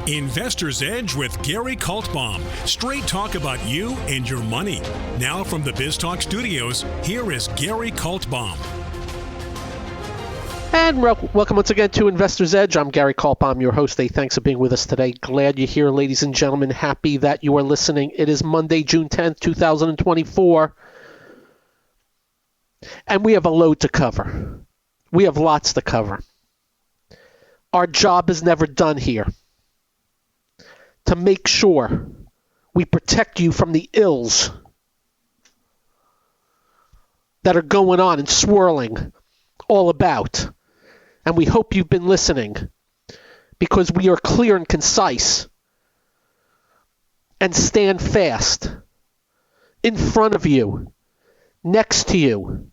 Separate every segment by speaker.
Speaker 1: Investor's Edge with Gary Kaltbaum. Straight talk about you and your money. Now from the BizTalk studios, here is Gary Kaltbaum.
Speaker 2: And welcome once again to Investor's Edge. I'm Gary Kaltbaum, your host. Hey, thanks for being with us today. Glad you're here, ladies and gentlemen. Happy that you are listening. It is Monday, June 10th, 2024. And we have a load to cover. We have lots to cover. Our job is never done here. To make sure we protect you from the ills that are going on and swirling all about. And we hope you've been listening because we are clear and concise and stand fast in front of you, next to you.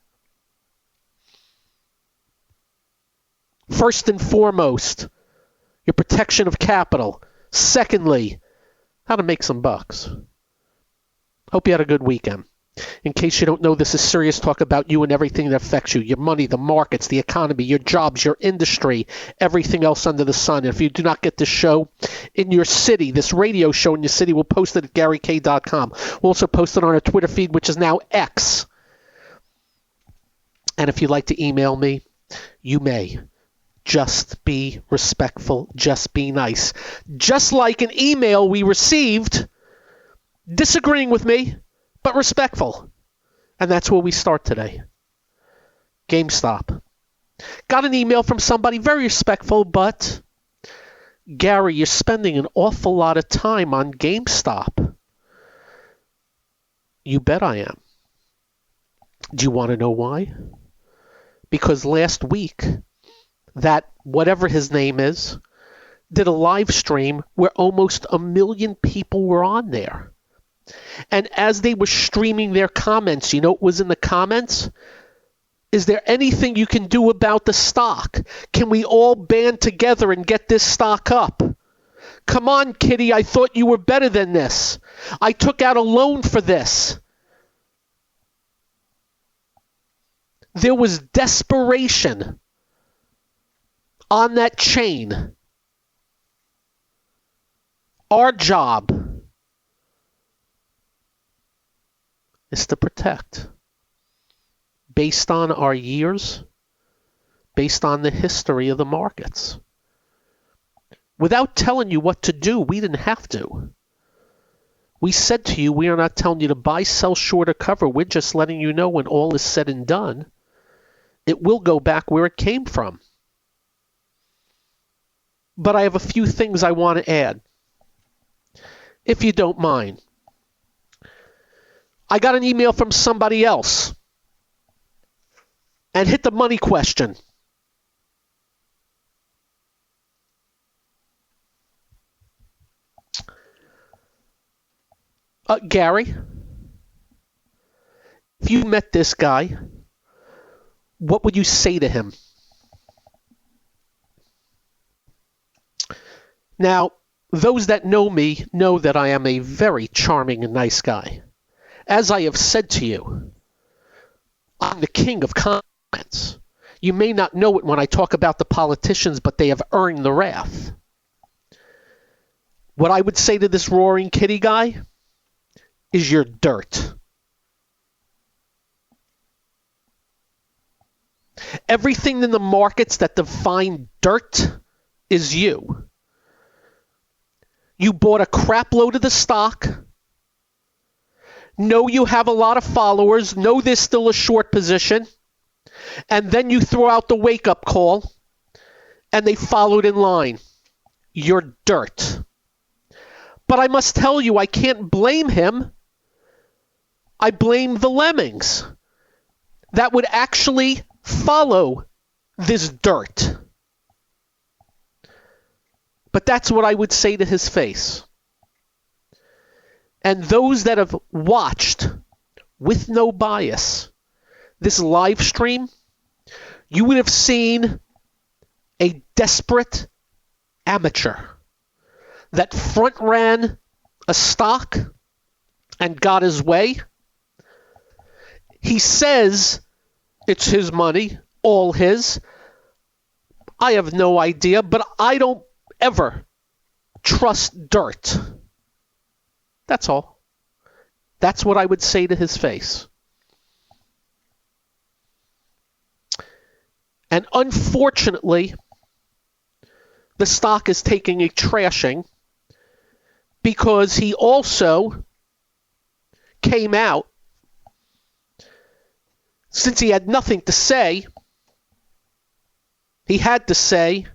Speaker 2: First and foremost, your protection of capital. Secondly, how to make some bucks. Hope you had a good weekend. In case you don't know, this is serious talk about you and everything that affects you. Your money, the markets, the economy, your jobs, your industry, everything else under the sun. If you do not get this show in your city, this radio show in your city, we'll post it at GaryK.com. We'll also post it on our Twitter feed, which is now X. And if you'd like to email me, you may. Just be respectful. Just be nice. Just like an email we received disagreeing with me, but respectful. And that's where we start today. GameStop. Got an email from somebody very respectful, but Gary, you're spending an awful lot of time on GameStop. You bet I am. Do you want to know why? Because last week, that whatever his name is, did a live stream where almost 1 million people were on there. And as they were streaming their comments, you know what was in the comments? Is there anything you can do about the stock? Can we all band together and get this stock up? Come on, Kitty, I thought you were better than this. I took out a loan for this. There was desperation on that chain. Our job is to protect based on our years, based on the history of the markets. Without telling you what to do, we didn't have to. We said to you, we are not telling you to buy, sell, short, or cover. We're just letting you know when all is said and done, it will go back where it came from. But I have a few things I want to add, if you don't mind. I got an email from somebody else and hit the money question. Gary, if you met this guy, what would you say to him? Now, those that know me know that I am a very charming and nice guy. As I have said to you, I'm the king of comments. You may not know it when I talk about the politicians, but they have earned the wrath. What I would say to this roaring kitty guy is you're dirt. Everything in the markets that define dirt is you. You bought a crap load of the stock. Know you have a lot of followers. Know there's still a short position. And then you throw out the wake-up call, and they followed in line. You're dirt. But I must tell you, I can't blame him. I blame the lemmings that would actually follow this dirt. But that's what I would say to his face. And those that have watched with no bias this live stream, you would have seen a desperate amateur that front ran a stock and got his way. He says it's his money, all his. I have no idea, but I don't ever trust dirt. That's all. That's what I would say to his face. And unfortunately, the stock is taking a trashing because he also came out, since he had nothing to say, he had to say,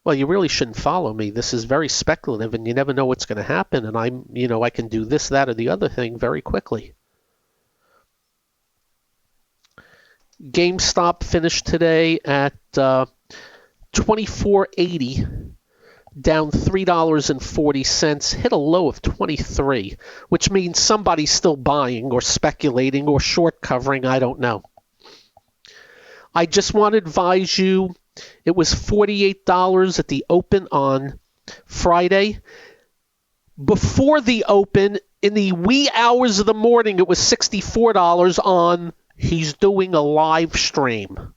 Speaker 2: well, you really shouldn't follow me. This is very speculative and you never know what's going to happen. And I can do this, that, or the other thing very quickly. GameStop finished today at $24.80, down $3.40, hit a low of 23, which means somebody's still buying or speculating or short covering. I don't know. I just want to advise you, it was $48 at the open on Friday. Before the open, in the wee hours of the morning, it was $64 on He's Doing a Live Stream.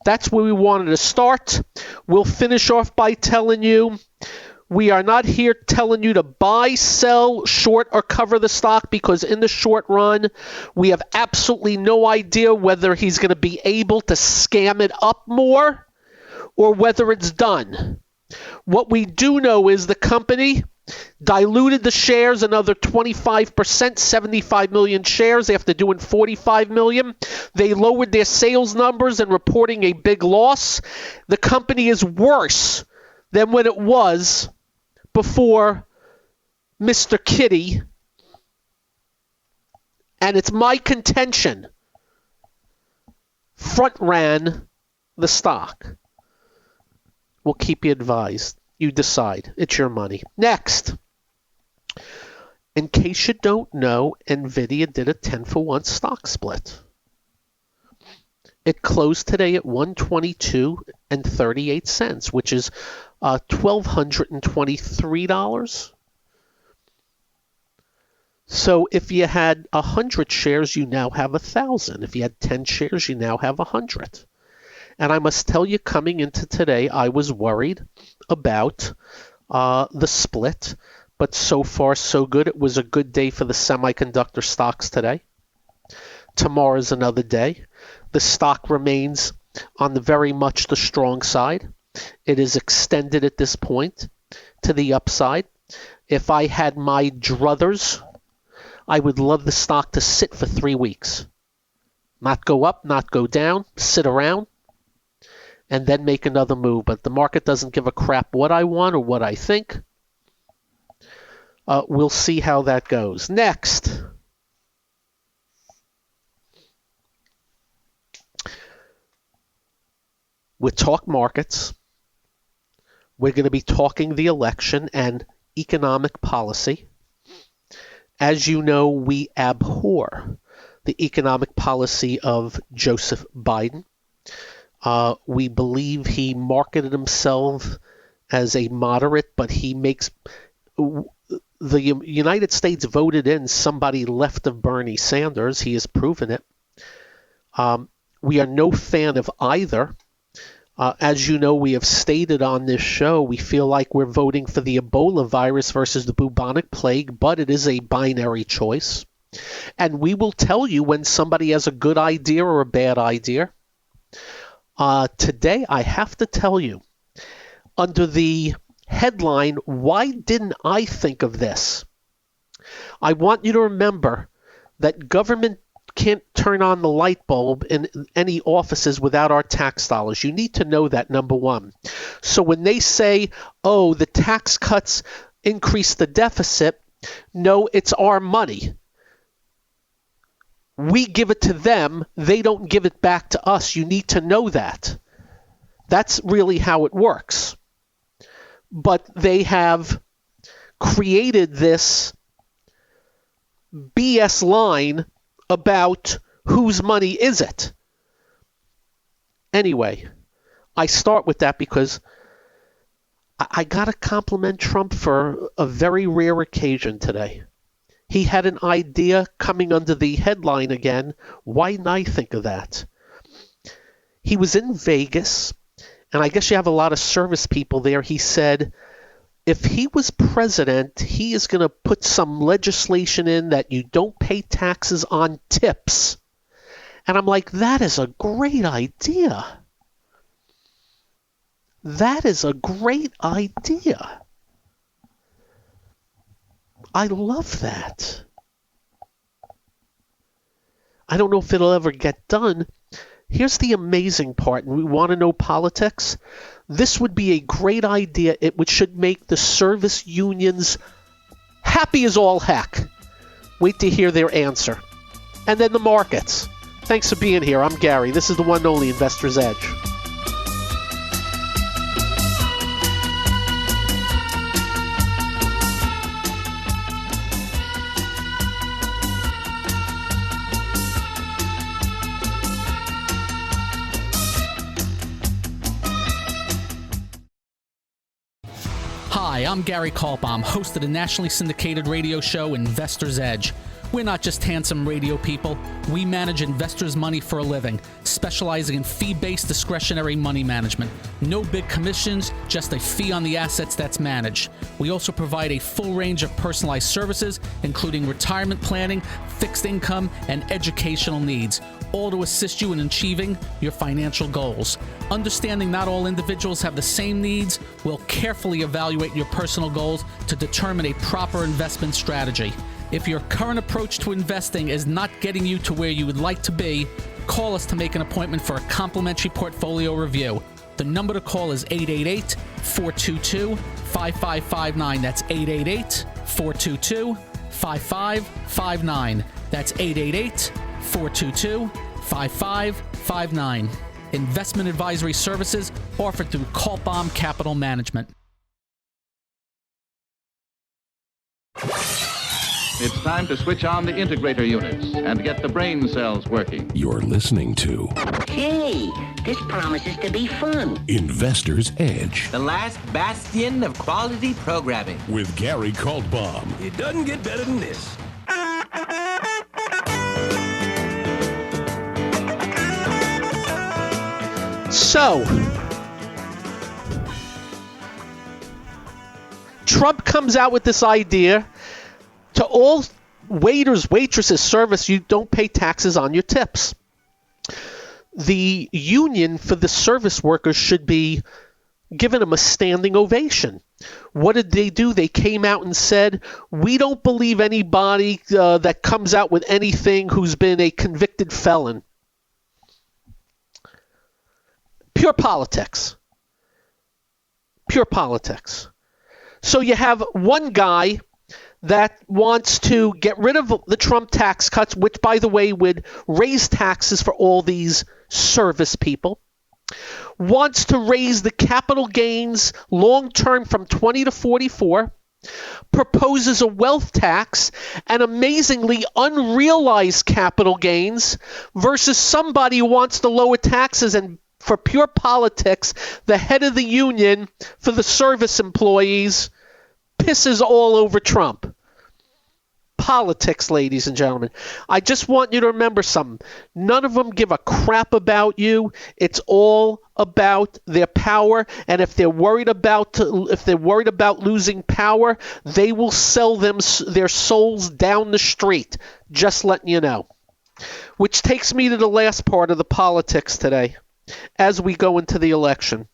Speaker 2: That's where we wanted to start. We'll finish off by telling you we are not here telling you to buy, sell, short, or cover the stock, because in the short run, we have absolutely no idea whether he's going to be able to scam it up more or whether it's done. What we do know is the company diluted the shares another 25%, 75 million shares after doing 45 million. They lowered their sales numbers and reporting a big loss. The company is worse than when it was before Mr. Kitty. And it's my contention front ran the stock. We'll keep you advised. You decide. It's your money. Next. In case you don't know, NVIDIA did a 10-for-1 stock split. It closed today at $122.38, which is $1,223. So if you had 100 shares, you now have 1,000. If you had 10 shares, you now have 100. And I must tell you, coming into today, I was worried about the split, but so far so good. It was a good day for the semiconductor stocks today. Tomorrow's another day. The stock remains on the very much the strong side. It is extended at this point to the upside. If I had my druthers, I would love the stock to sit for 3 weeks. Not go up, not go down, sit around, and then make another move. But the market doesn't give a crap what I want or what I think. We'll see how that goes. Next. We'll talk markets. We're going to be talking the election and economic policy. As you know, we abhor the economic policy of Joseph Biden. We believe he marketed himself as a moderate, but he makes the United States voted in somebody left of Bernie Sanders. He has proven it. We are no fan of either. As you know, we have stated on this show, we feel like we're voting for the Ebola virus versus the bubonic plague, but it is a binary choice. And we will tell you when somebody has a good idea or a bad idea. Today, I have to tell you, under the headline, why didn't I think of this? I want you to remember that government can't turn on the light bulb in any offices without our tax dollars. You need to know that, number one. So when they say, oh, the tax cuts increase the deficit, no, it's our money. We give it to them. They don't give it back to us. You need to know that. That's really how it works. But they have created this BS line about whose money is it. Anyway, I start with that because I got to compliment Trump for a very rare occasion today. He had an idea coming under the headline again. Why didn't I think of that? He was in Vegas, and I guess you have a lot of service people there. He said if he was president, he is going to put some legislation in that you don't pay taxes on tips. And I'm like, that is a great idea. That is a great idea. I love that. I don't know if it'll ever get done. Here's the amazing part, and we want to know politics. This would be a great idea. It should make the service unions happy as all heck. Wait to hear their answer. And then the markets. Thanks for being here. I'm Gary. This is the one and only Investor's Edge.
Speaker 3: Hi, I'm Gary Kaltbaum, host of the nationally syndicated radio show Investor's Edge. We're not just handsome radio people. We manage investors' money for a living, specializing in fee-based discretionary money management. No big commissions, just a fee on the assets that's managed. We also provide a full range of personalized services, including retirement planning, fixed income, and educational needs, all to assist you in achieving your financial goals. Understanding not all individuals have the same needs, we'll carefully evaluate your personal goals to determine a proper investment strategy. If your current approach to investing is not getting you to where you would like to be, call us to make an appointment for a complimentary portfolio review. The number to call is 888-422-5559. That's 888-422-5559. That's 888-422-5559. Investment advisory services offered through Kaltbaum Capital Management.
Speaker 4: It's time to switch on the integrator units and get the brain cells working.
Speaker 5: You're listening to
Speaker 6: Hey, this promises to be fun.
Speaker 5: Investor's Edge
Speaker 7: The last bastion of quality programming.
Speaker 5: with Gary Kaltbaum.
Speaker 8: It doesn't get better than this.
Speaker 2: So, Trump comes out with this idea to all waiters, waitresses, service, you don't pay taxes on your tips. The union for the service workers should be giving them a standing ovation. What did they do? They came out and said, we don't believe anybody that comes out with anything who's been a convicted felon. Pure politics. Pure politics. So you have one guy that wants to get rid of the Trump tax cuts, which, by the way, would raise taxes for all these service people, wants to raise the capital gains long-term from 20 to 44, proposes a wealth tax and amazingly unrealized capital gains versus somebody who wants to lower taxes. And for pure politics, the head of the union for the service employees pisses all over Trump. Politics, ladies and gentlemen. I just want you to remember something. None of them give a crap about you. It's all about their power, and if they're worried about losing power, they will sell their souls down the street. Just letting you know. Which takes me to the last part of the politics today, as we go into the election.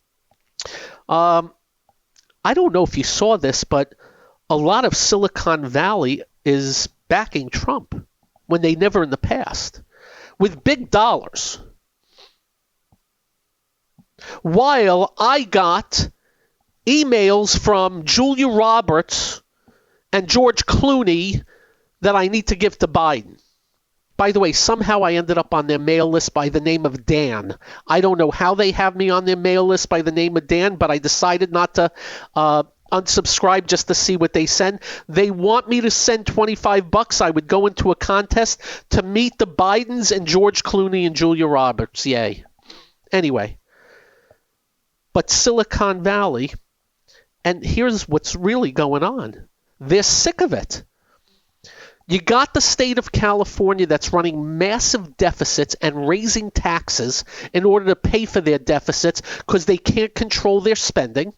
Speaker 2: I don't know if you saw this, but a lot of Silicon Valley is backing Trump when they never in the past, with big dollars. While I got emails from Julia Roberts and George Clooney that I need to give to Biden. By the way, somehow I ended up on their mail list by the name of Dan. I don't know how they have me on their mail list by the name of Dan, but I decided not to unsubscribe just to see what they send. They want me to send $25. I would go into a contest to meet the Bidens and George Clooney and Julia Roberts. Yay. Anyway. But Silicon Valley, and here's what's really going on. They're sick of it. You got the state of California that's running massive deficits and raising taxes in order to pay for their deficits because they can't control their spending.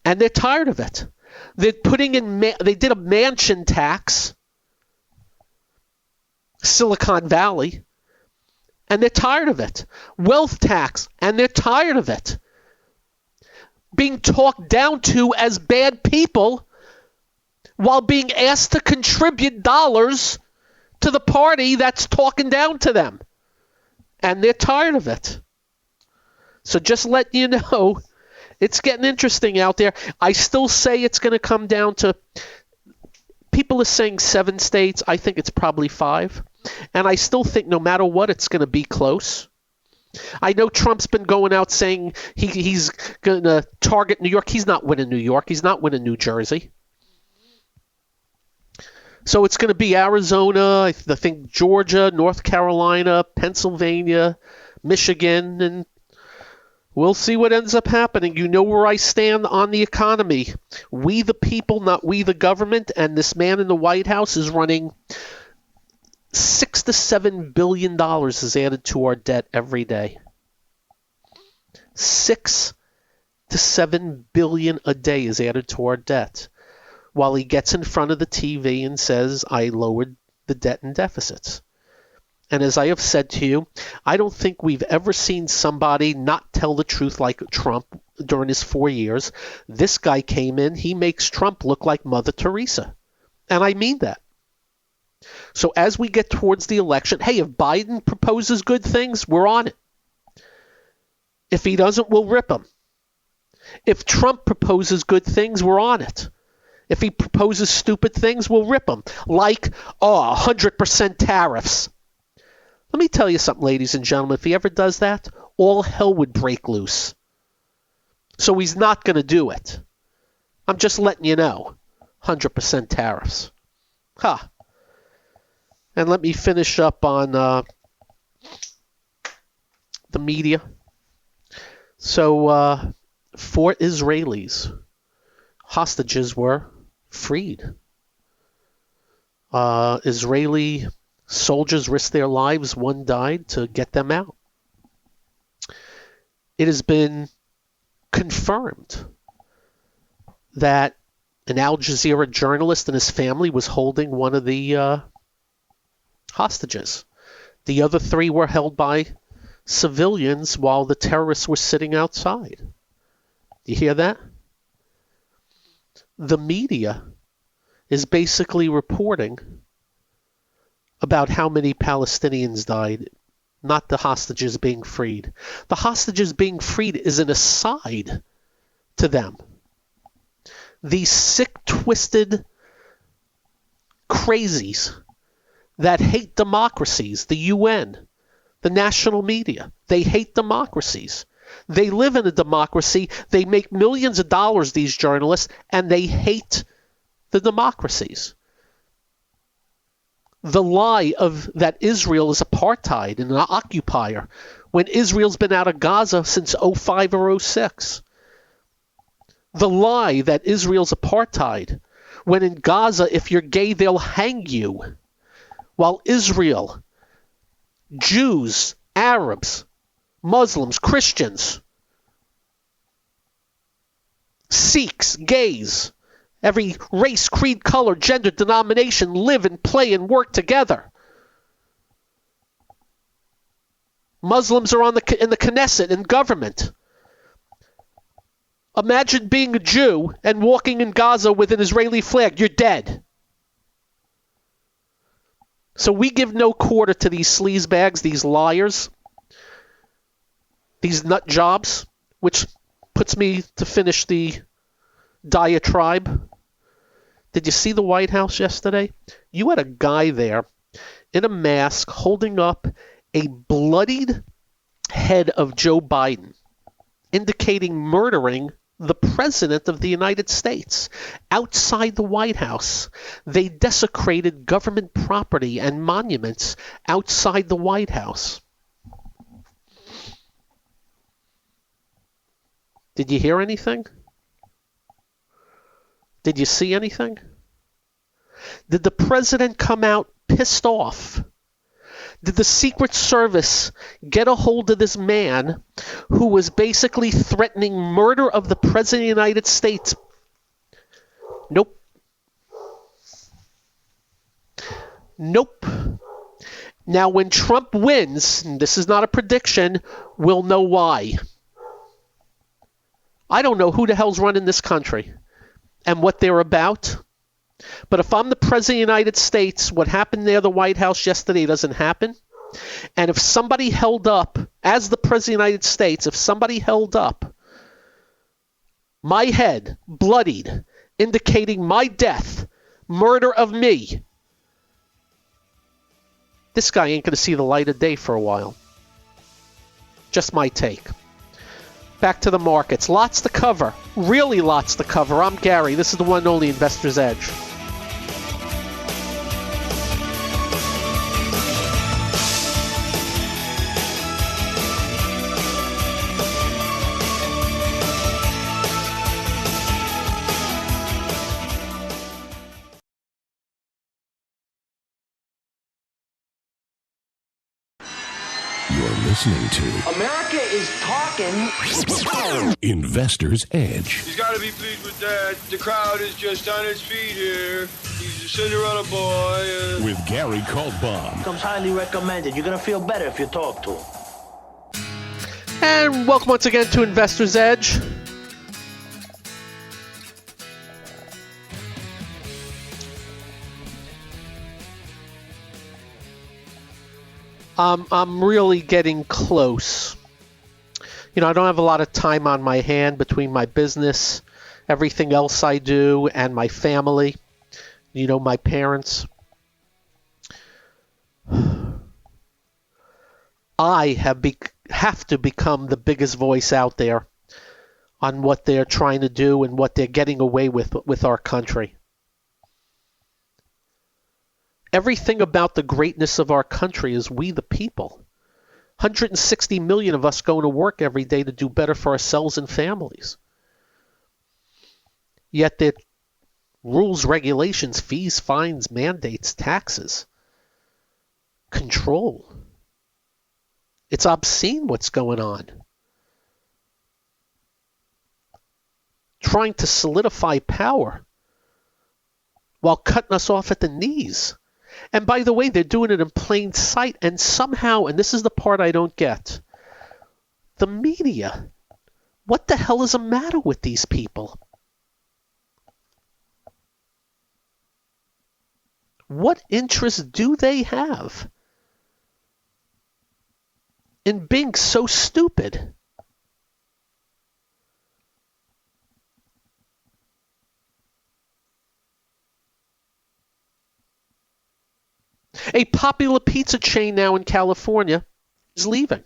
Speaker 2: And they're tired of it. They're putting in, they did a mansion tax, Silicon Valley, and they're tired of it. Wealth tax, and they're tired of it. Being talked down to as bad people while being asked to contribute dollars to the party that's talking down to them. And they're tired of it. So just let you know, it's getting interesting out there. I still say it's going to come down to, people are saying 7 states. I think it's probably 5. And I still think no matter what, it's going to be close. I know Trump's been going out saying he's going to target New York. He's not winning New York. He's not winning New Jersey. So it's going to be Arizona, I think Georgia, North Carolina, Pennsylvania, Michigan, and we'll see what ends up happening. You know where I stand on the economy. We the people, not we the government, and this man in the White House is running $6 to $7 billion is added to our debt every day. $6 to $7 billion a day is added to our debt, while he gets in front of the TV and says, I lowered the debt and deficits. And as I have said to you, I don't think we've ever seen somebody not tell the truth like Trump during his 4 years. This guy came in, he makes Trump look like Mother Teresa. And I mean that. So as we get towards the election, hey, if Biden proposes good things, we're on it. If he doesn't, we'll rip him. If Trump proposes good things, we're on it. If he proposes stupid things, we'll rip him. Like, 100% tariffs. Let me tell you something, ladies and gentlemen. If he ever does that, all hell would break loose. So he's not going to do it. I'm just letting you know. 100% tariffs. And let me finish up on the media. So, 4 Israelis, hostages were freed. Israeli soldiers risked their lives. 1 died to get them out. It has been confirmed that an Al Jazeera journalist and his family was holding one of the hostages. The other 3 were held by civilians while the terrorists were sitting outside. You hear that? The media is basically reporting about how many Palestinians died, not the hostages being freed. The hostages being freed is an aside to them. These sick, twisted crazies that hate democracies, the UN, the national media, they hate democracies. They live in a democracy. They make millions of dollars, these journalists, and they hate the democracies. The lie of that Israel is apartheid and an occupier, when Israel's been out of Gaza since 05 or 06. The lie that Israel's apartheid, when in Gaza, if you're gay, they'll hang you. While Israel, Jews, Arabs, Muslims, Christians, Sikhs, gays, every race, creed, color, gender, denomination live and play and work together. Muslims are in the Knesset and government. Imagine being a Jew and walking in Gaza with an Israeli flag. You're dead. So we give no quarter to these sleazebags, these liars, these nut jobs, which puts me to finish the diatribe. Did you see the White House yesterday? You had a guy there in a mask holding up a bloodied head of Joe Biden, indicating murdering the President of the United States. Outside the White House, they desecrated government property and monuments outside the White House. Did you hear anything? Did you see anything? Did the president come out pissed off? Did the Secret Service get a hold of this man who was basically threatening murder of the President of the United States? Nope. Nope. Now, when Trump wins, and this is not a prediction, we'll know why. I don't know who the hell's running this country and what they're about. But if I'm the President of the United States, what happened near the White House yesterday doesn't happen. And if somebody held up, as the President of the United States, if somebody held up my head, bloodied, indicating my death, murder of me, this guy ain't going to see the light of day for a while. Just my take. Back to the markets. Lots to cover. Really lots to cover. I'm Gary. This is the one and only Investor's Edge.
Speaker 5: Listening to
Speaker 6: America is talking.
Speaker 5: Investor's Edge.
Speaker 8: He's got to be pleased with that. The crowd is just on its feet here. He's a Cinderella boy.
Speaker 5: With Gary Kaltbaum.
Speaker 6: Comes highly recommended. You're going to feel better if you talk to him.
Speaker 2: And welcome once again to Investor's Edge. I'm really getting close. You know, I don't have a lot of time on my hand between my business, everything else I do, and my family. You know, my parents. I have to become the biggest voice out there on what they're trying to do and what they're getting away with our country. Everything about the greatness of our country is we the people. 160 million of us going to work every day to do better for ourselves and families. Yet there are rules, regulations, fees, fines, mandates, taxes, control. It's obscene what's going on. Trying to solidify power while cutting us off at the knees. And by the way, they're doing it in plain sight. And somehow, and this is the part I don't get, the media, what the hell is the matter with these people? What interest do they have in being so stupid? A popular pizza chain now in California is leaving.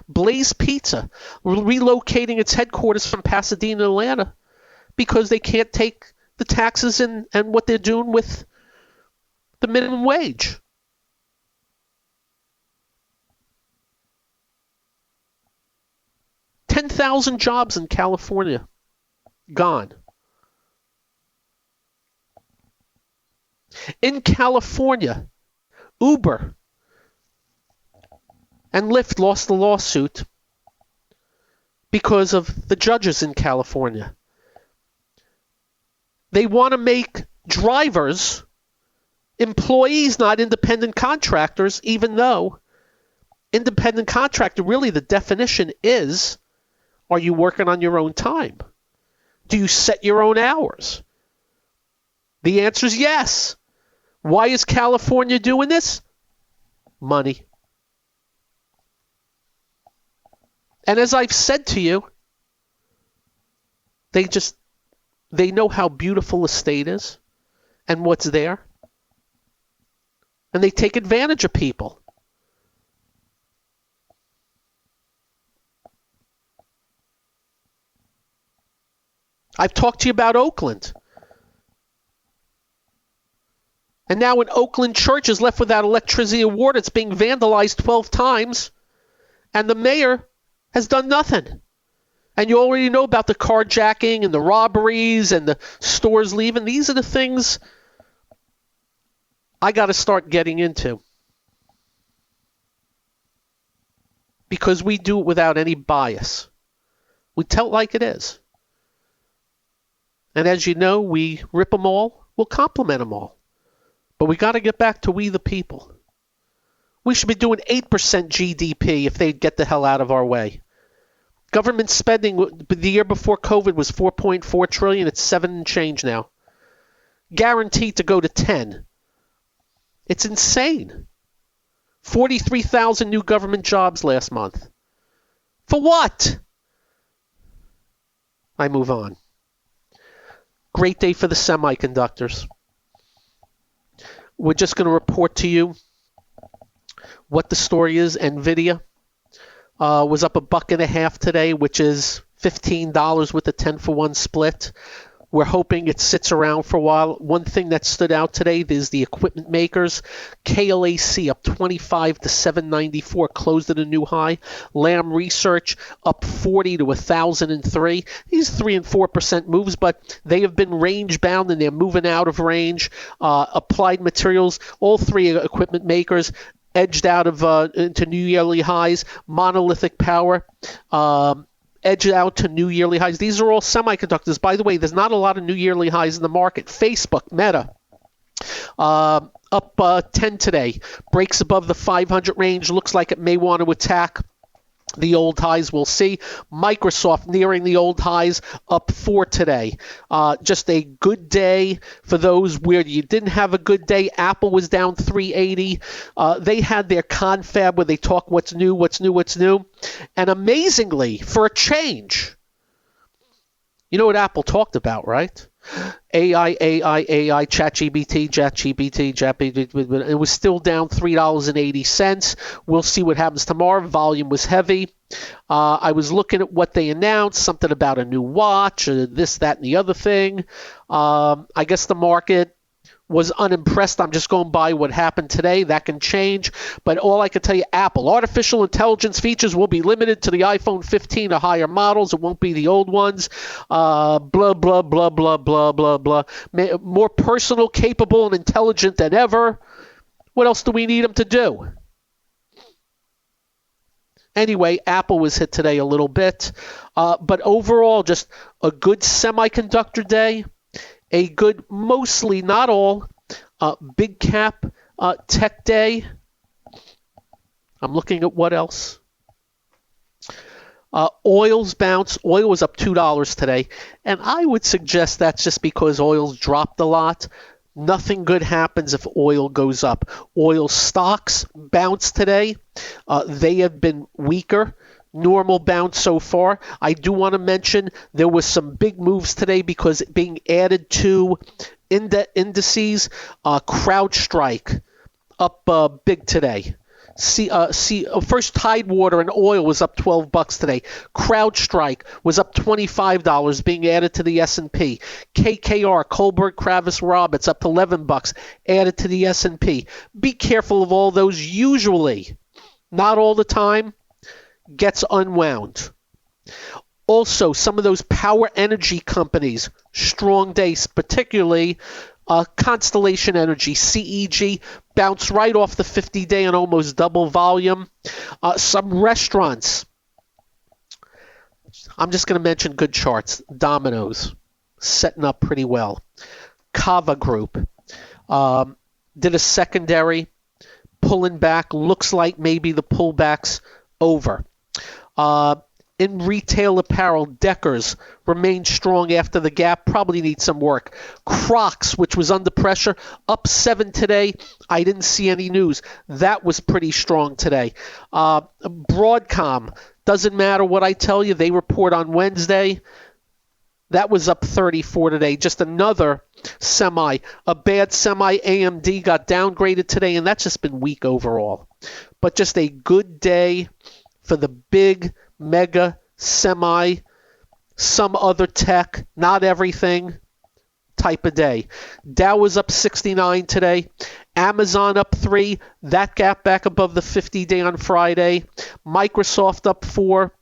Speaker 2: Blaze Pizza, relocating its headquarters from Pasadena, Atlanta, because they can't take the taxes and what they're doing with the minimum wage. $10,000 jobs in California gone. In California, Uber and Lyft lost the lawsuit because of the judges in California. They want to make drivers employees, not independent contractors, even though independent contractor, really the definition is, are you working on your own time? Do you set your own hours? The answer is yes. Why is California doing this? Money. And as I've said to you, they know how beautiful a state is and what's there. And they take advantage of people. I've talked to you about Oakland. And now an Oakland church is left without electricity or water. It's being vandalized 12 times. And the mayor has done nothing. And you already know about the carjacking and the robberies and the stores leaving. These are the things I got to start getting into. Because we do it without any bias. We tell it like it is. And as you know, we rip them all, we'll compliment them all. But we got to get back to we the people. We should be doing 8% GDP if they'd get the hell out of our way. Government spending the year before COVID was $4.4 trillion. It's 7 and change now. Guaranteed to go to 10. It's insane. 43,000 new government jobs last month. For what? I move on. Great day for the semiconductors. We're just going to report to you what the story is. NVIDIA was up $1.50 today, which is $15 with a 10-for-1 split. We're hoping it sits around for a while. One thing that stood out today is the equipment makers. KLAC up 25 to 794, closed at a new high. Lam Research up 40 to 1,003. These 3 and 4% moves, but they have been range bound and they're moving out of range. Applied Materials, all three equipment makers edged out of into new yearly highs. Monolithic Power edge out to new yearly highs. These are all semiconductors. By the way, there's not a lot of new yearly highs in the market. Facebook, Meta, up 10 today. Breaks above the 500 range. Looks like it may want to attack the old highs. We'll see. Microsoft nearing the old highs, up 4 today. Just a good day for those where you didn't have a good day. Apple was down 380. They had their confab where they talk what's new, what's new, what's new. And amazingly, for a change, you know what Apple talked about, right? AI, ChatGPT. It was still down $3.80. We'll see what happens tomorrow. Volume was heavy. I was looking at what they announced, something about a new watch, this, that, and the other thing. I guess the market was unimpressed. I'm just going by what happened today. That can change. But all I can tell you, Apple, artificial intelligence features will be limited to the iPhone 15 or higher models. It won't be the old ones. Blah, blah, blah, blah, blah, blah, blah. More personal, capable, and intelligent than ever. What else do we need them to do? Anyway, Apple was hit today a little bit. But overall, just a good semiconductor day. A good, mostly, not all, big cap tech day. I'm looking at what else. Oil's bounce. Oil was up $2 today. And I would suggest that's just because oil's dropped a lot. Nothing good happens if oil goes up. Oil stocks bounced today. They have been weaker. Normal bounce so far. I do want to mention there was some big moves today because being added to indices. CrowdStrike up big today. First Tidewater and oil was up $12 today. CrowdStrike was up $25 being added to the S&P. KKR, Kohlberg Kravis Roberts, up to $11 added to the S&P. Be careful of all those. Usually, not all the time, gets unwound. Also, some of those power energy companies, strong days, particularly Constellation Energy, CEG, bounced right off the 50-day and almost double volume. Some restaurants, I'm just going to mention good charts. Domino's, setting up pretty well. Kava Group did a secondary, pulling back. Looks like maybe the pullback's over. In retail apparel, Deckers remained strong after the gap. Probably needs some work. Crocs, which was under pressure, up 7 today. I didn't see any news. That was pretty strong today. Broadcom, doesn't matter what I tell you. They report on Wednesday. That was up 34 today. Just another semi. A bad semi. AMD got downgraded today, and that's just been weak overall. But just a good day for the big, mega, semi, some other tech, not everything type of day. Dow was up 69 today. Amazon up 3. That gap back above the 50-day on Friday. Microsoft up 4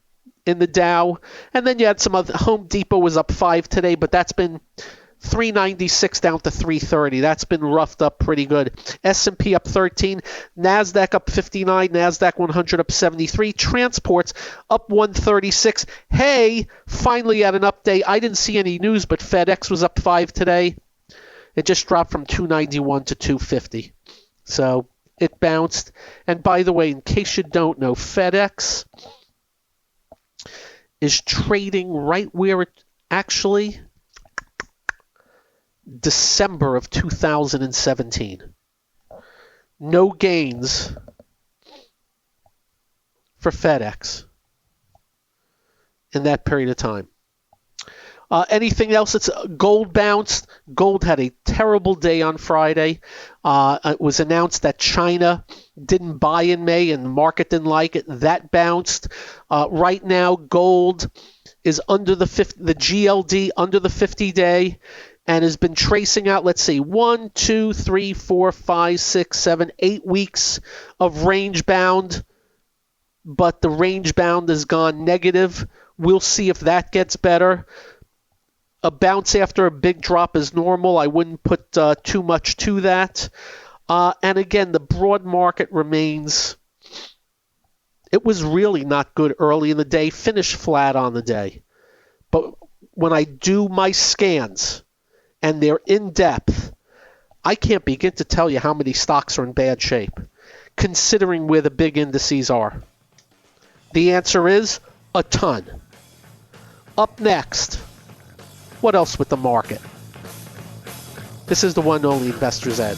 Speaker 2: in the Dow. And then you had some other. Home Depot was up 5 today, but that's been 396 down to 330. That's been roughed up pretty good. S&P up 13, NASDAQ up 59, NASDAQ 100 up 73, transports up 136. Hey, finally at an update. I didn't see any news, but FedEx was up 5 today. It just dropped from 291 to 250. So it bounced. And by the way, in case you don't know, FedEx is trading right where it actually December of 2017. No gains for FedEx in that period of time. Anything else? It's gold bounced. Gold had a terrible day on Friday. It was announced that China didn't buy in May and the market didn't like it. That bounced. Right now, gold is under the GLD under the 50-day and has been tracing out, let's see, 1, 2, 3, 4, 5, 6, 7, 8 weeks of range bound, but the range bound has gone negative. We'll see if that gets better. A bounce after a big drop is normal. I wouldn't put too much to that. And again, the broad market remains. It was really not good early in the day, finished flat on the day. But when I do my scans, and they're in depth, I can't begin to tell you how many stocks are in bad shape, considering where the big indices are. The answer is a ton. Up next, what else with the market? This is the one and only Investor's Edge.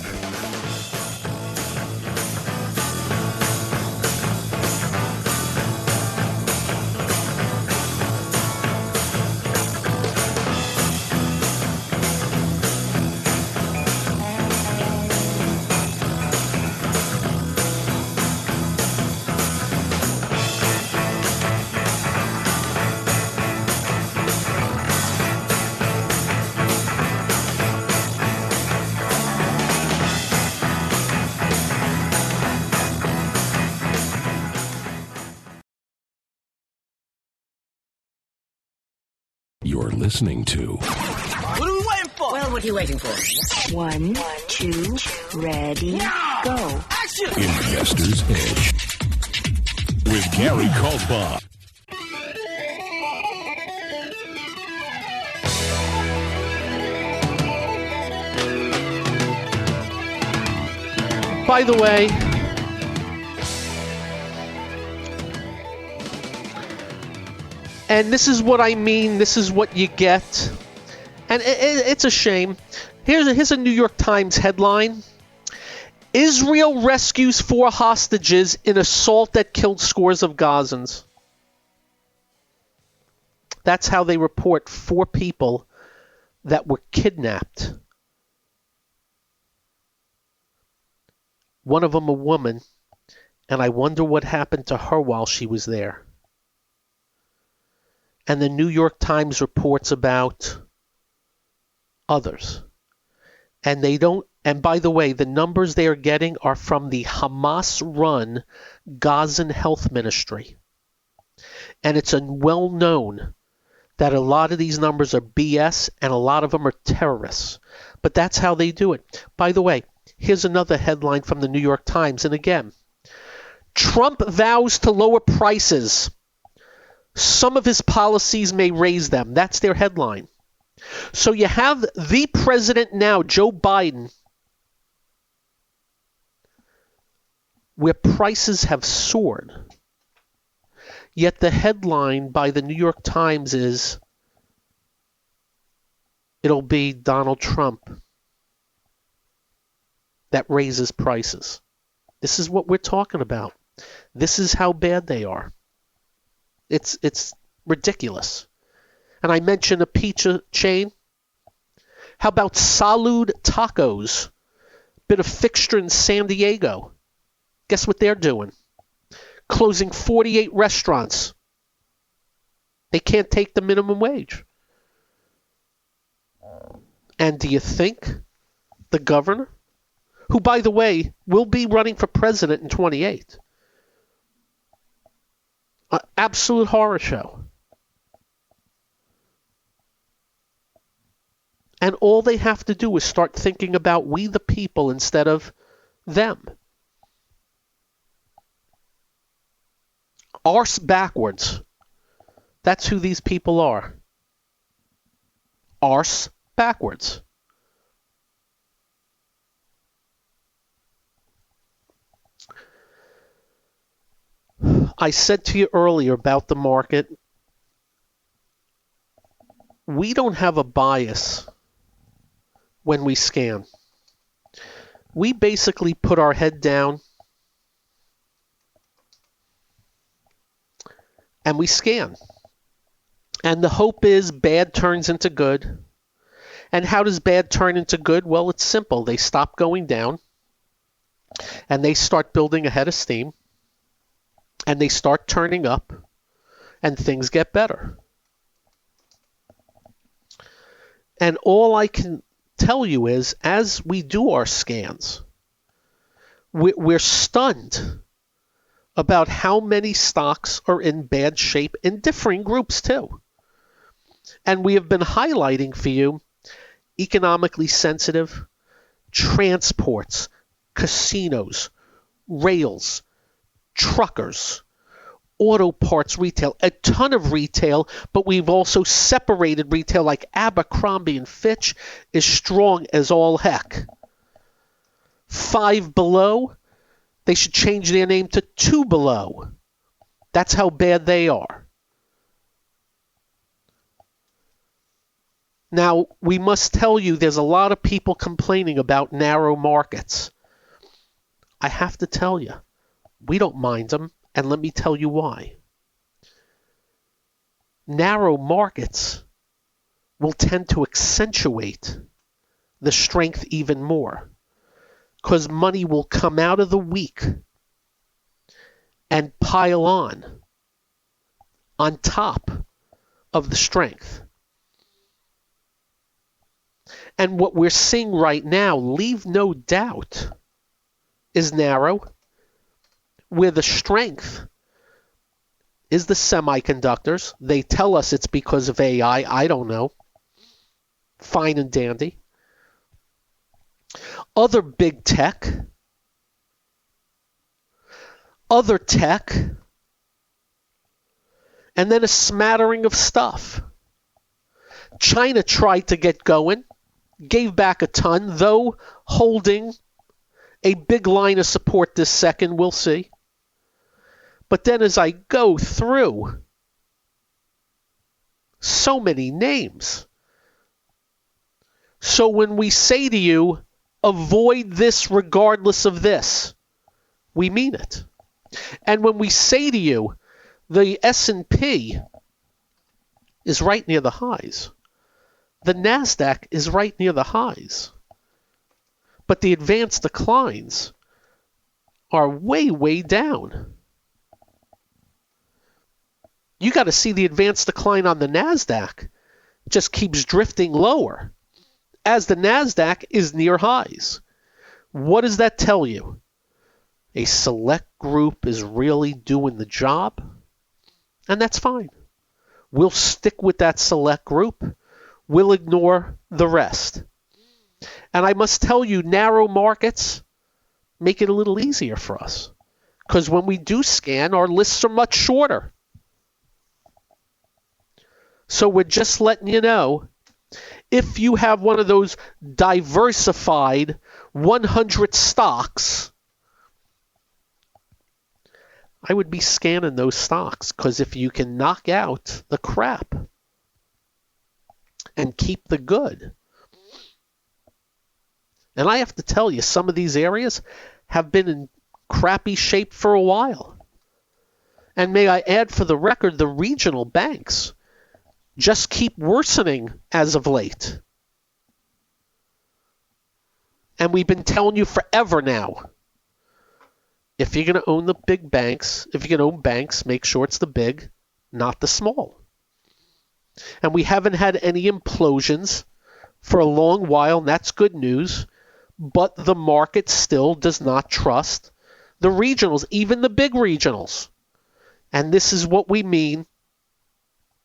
Speaker 5: You're listening to
Speaker 6: What are we waiting for?
Speaker 9: Well, what are you waiting for?
Speaker 10: 1, 2, ready, go.
Speaker 6: Action!
Speaker 5: Investor's Edge with Gary Kaltbaum.
Speaker 2: By the way, and this is what I mean, this is what you get. And it's a shame. Here's a New York Times headline. Israel rescues 4 hostages in assault that killed scores of Gazans. That's how they report 4 people that were kidnapped. One of them a woman, and I wonder what happened to her while she was there. And the New York Times reports about others. And they don't, and by the way, the numbers they are getting are from the Hamas-run Gazan Health Ministry. And it's well known that a lot of these numbers are BS and a lot of them are terrorists. But that's how they do it. By the way, here's another headline from the New York Times. And again, Trump vows to lower prices. Some of his policies may raise them. That's their headline. So you have the president now, Joe Biden, where prices have soared. Yet the headline by the New York Times is, it'll be Donald Trump that raises prices. This is what we're talking about. This is how bad they are. It's ridiculous. And I mentioned a pizza chain. How about Salud Tacos? Bit of fixture in San Diego. Guess what they're doing? Closing 48 restaurants. They can't take the minimum wage. And do you think the governor, who, by the way, will be running for president in 28, an absolute horror show. And all they have to do is start thinking about we the people instead of them. Arse backwards. That's who these people are. Arse backwards. I said to you earlier about the market, we don't have a bias when we scan. We basically put our head down and we scan. And the hope is bad turns into good. And how does bad turn into good? Well, it's simple. They stop going down and they start building a head of steam and they start turning up and things get better. And all I can tell you is, as we do our scans, we're stunned about how many stocks are in bad shape in differing groups too. And we have been highlighting for you economically sensitive, transports, casinos, rails, truckers, auto parts retail, a ton of retail, but we've also separated retail like Abercrombie and Fitch is strong as all heck. Five Below, they should change their name to Two Below. That's how bad they are. Now, we must tell you there's a lot of people complaining about narrow markets. I have to tell you, we don't mind them, and let me tell you why. Narrow markets will tend to accentuate the strength even more, because money will come out of the weak and pile on top of the strength. And what we're seeing right now, leave no doubt, is narrow, where the strength is the semiconductors. They tell us it's because of AI. I don't know. Fine and dandy. Other big tech. Other tech. And then a smattering of stuff. China tried to get going. Gave back a ton, though holding a big line of support this second. We'll see. But then as I go through so many names. So when we say to you, avoid this regardless of this, we mean it. And when we say to you, the S&P is right near the highs. The NASDAQ is right near the highs. But the advanced declines are way, way down. You got to see the advanced decline on the NASDAQ just keeps drifting lower as the NASDAQ is near highs. What does that tell you? A select group is really doing the job, and that's fine. We'll stick with that select group. We'll ignore the rest. And I must tell you, narrow markets make it a little easier for us. Because when we do scan, our lists are much shorter. So we're just letting you know, if you have one of those diversified 100 stocks, I would be scanning those stocks. Because if you can knock out the crap and keep the good. And I have to tell you, some of these areas have been in crappy shape for a while. And may I add for the record, the regional banks just keep worsening as of late. And we've been telling you forever now, if you're going to own the big banks, if you're going to own banks, make sure it's the big, not the small. And we haven't had any implosions for a long while, and that's good news. But the market still does not trust the regionals, even the big regionals. And this is what we mean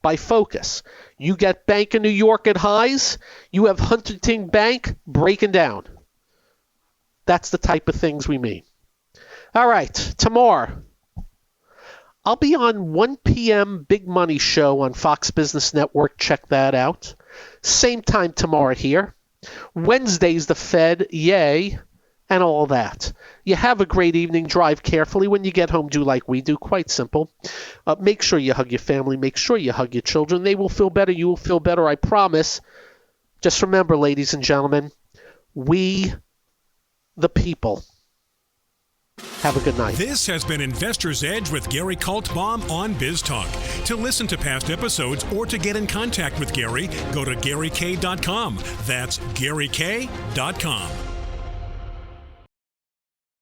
Speaker 2: by Focus. You get Bank of New York at highs, you have Huntington Bank breaking down. That's the type of things we mean. All right, tomorrow, I'll be on 1 p.m. Big Money Show on Fox Business Network. Check that out. Same time tomorrow here. Wednesday's the Fed, yay, and all that. You have a great evening. Drive carefully. When you get home, do like we do. Quite simple. Make sure you hug your family. Make sure you hug your children. They will feel better. You will feel better, I promise. Just remember, ladies and gentlemen, we, the people, have a good night.
Speaker 1: This has been Investor's Edge with Gary Kaltbaum on BizTalk. To listen to past episodes or to get in contact with Gary, go to GaryK.com. That's GaryK.com.